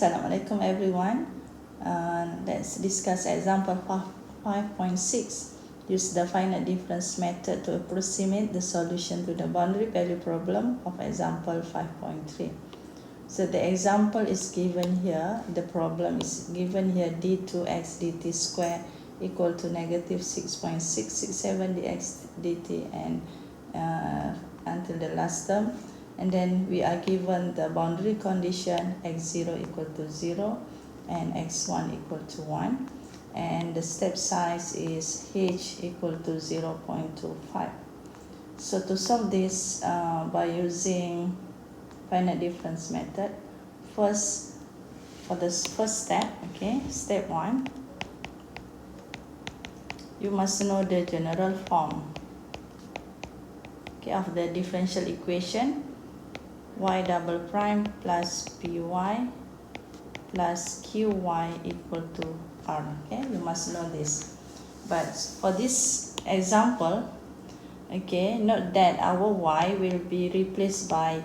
Assalamualaikum everyone. Let's discuss example 5.6. Use the finite difference method to approximate the solution to the boundary value problem of example 5.3. So the example is given here. The problem is given here d2x dt square equal to negative 6.667 dx dt and until the last term. And then we are given the boundary condition x0 equal to 0 and x1 equal to 1, and the step size is h equal to 0.25. So to solve this by using finite difference method, first for the first step, step 1, you must know the general form of the differential equation y double prime plus py plus qy equal to r. You must know this. But for this example, note that our y will be replaced by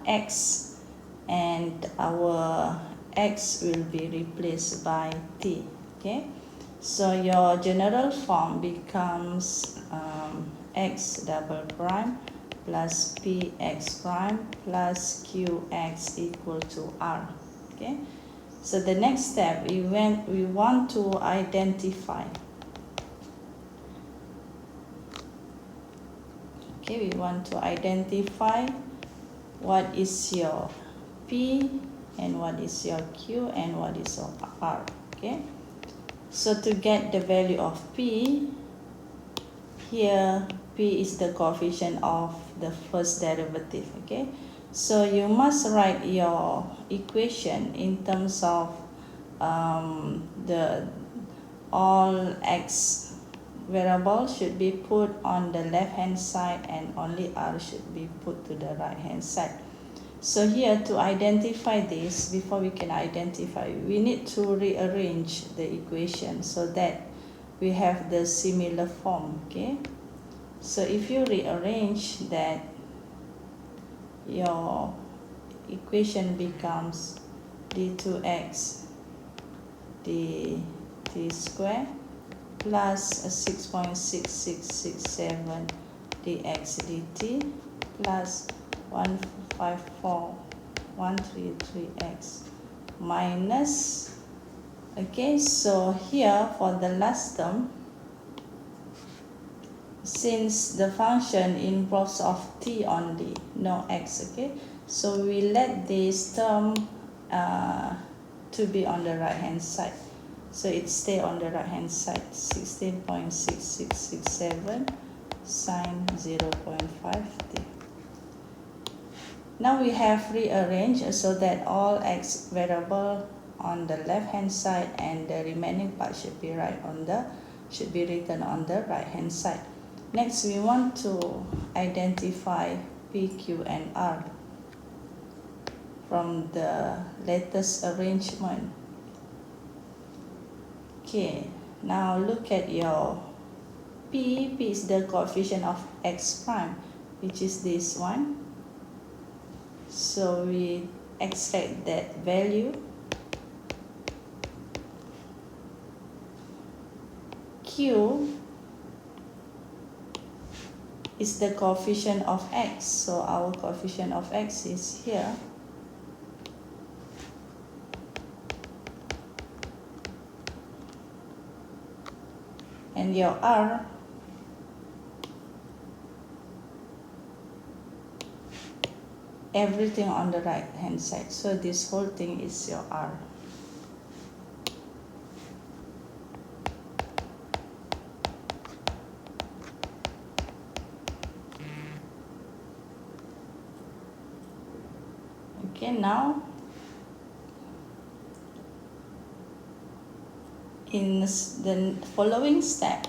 x and our x will be replaced by t. So your general form becomes x double prime plus px prime plus qx equal to r. So the next step, we want to identify. We want to identify what is your p and what is your q and what is your r. So to get the value of p, here p is the coefficient of the first derivative. So you must write your equation in terms of the all x variables should be put on the left hand side and only r should be put to the right hand side. So here, to identify this, before we can identify, we need to rearrange the equation so that we have the similar form. So if you rearrange that, your equation becomes d2x dt square plus 6.6667 dx dt plus 154133x minus, so here for the last term, since the function involves of t only, no x, so we let this term to be on the right hand side, so it stay on the right hand side, 16.6667 sine 0.5t. Now we have rearranged so that all x variable on the left hand side and the remaining part should be written on the right hand side. Next, we want to identify p, q and r from the latest arrangement. Now look at your p is the coefficient of x prime, which is this one. So we extract that value. Q is the coefficient of x, so our coefficient of x is here. And your r everything on the right hand side, so this whole thing is your r. Now in the following step,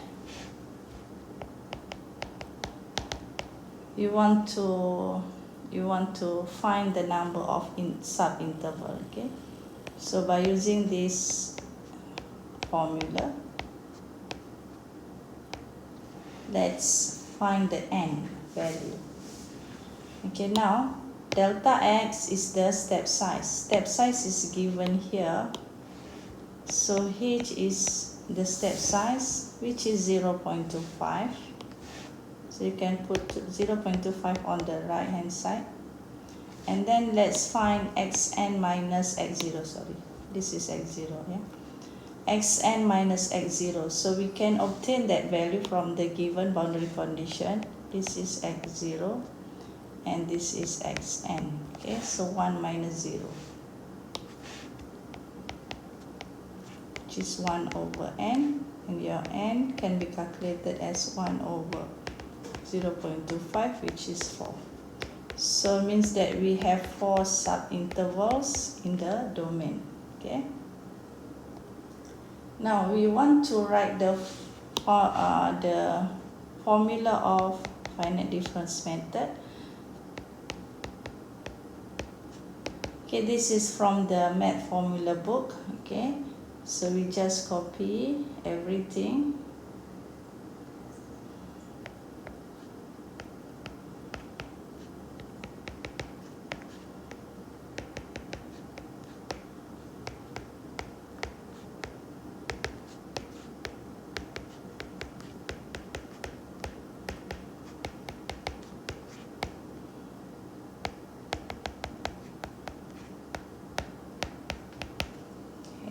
you want to find the number of sub-interval. So by using this formula, let's find the n value. Now delta x is the step size. Step size is given here. So h is the step size, which is 0.25. So you can put 0.25 on the right hand side. And then let's find xn minus x0, sorry. This is x0, yeah. Xn minus x0. So we can obtain that value from the given boundary condition. This is x0 and this is xn. Okay, so 1 minus 0, which is 1 over n, and your n can be calculated as 1 over 0.25, which is 4. So it means that we have 4 subintervals in the domain. Okay. Now we want to write the formula of finite difference method. Okay, this is from the math formula book. Okay, so we just copy everything.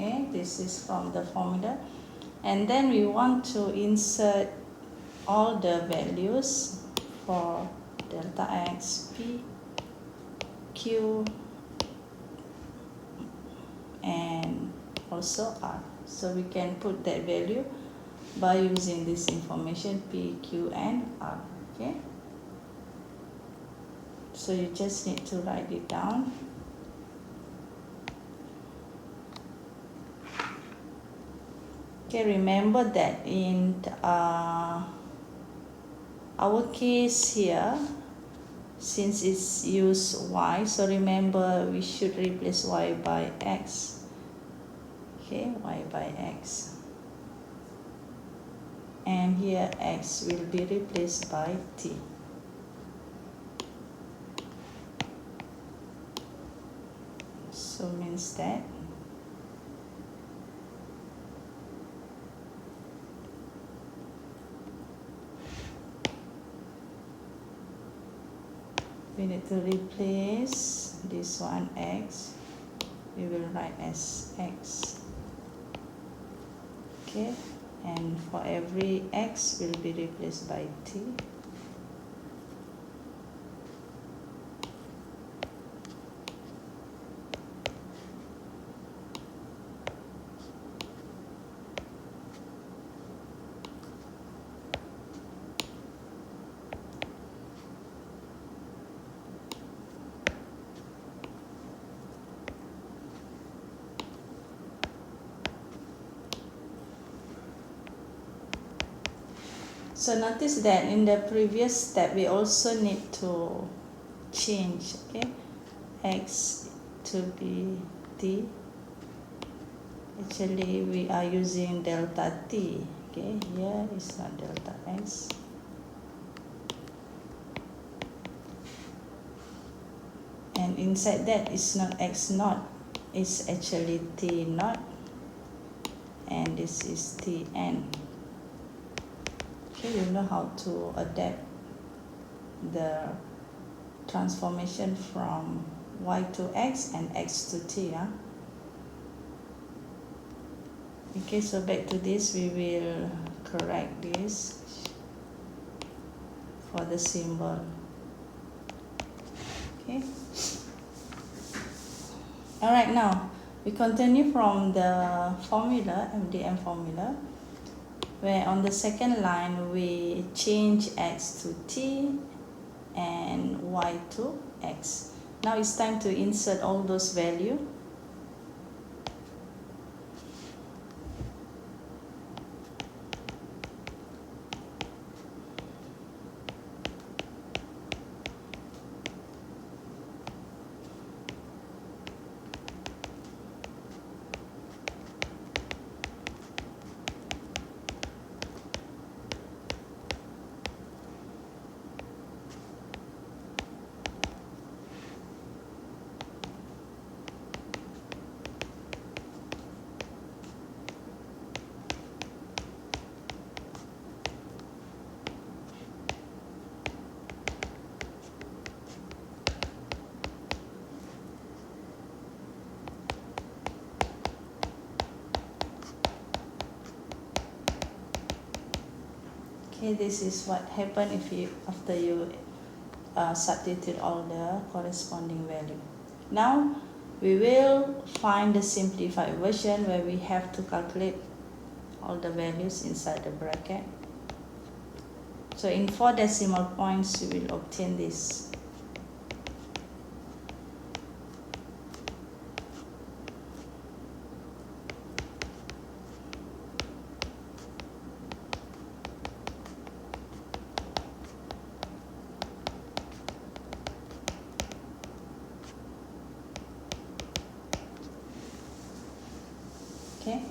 Okay, this is from the formula, and then we want to insert all the values for delta x, p, q, and also r. So we can put that value by using this information p, q, and r. Okay, so you just need to write it down. Okay, remember that in our case here, since it's used y, so remember we should replace y by x. Okay, y by x. And here x will be replaced by t. So means that we need to replace this one x. We will write as x. Okay, and for every x will be replaced by t. So notice that in the previous step we also need to change, okay, x to be t. Actually we are using delta t. Okay, here is not delta x. And inside that is not x naught, it's actually t naught, and this is tn. Okay, you know how to adapt the transformation from y to x and x to t. Yeah? Okay, so back to this, we will correct this for the symbol. Okay. Alright, now we continue from the formula, MDM formula, where on the second line we change x to t and y to x. Now it's time to insert all those values. Okay, this is what happen if you after you substitute all the corresponding value. Now we will find the simplified version where we have to calculate all the values inside the bracket. So in 4 decimal points we will obtain this. Okay.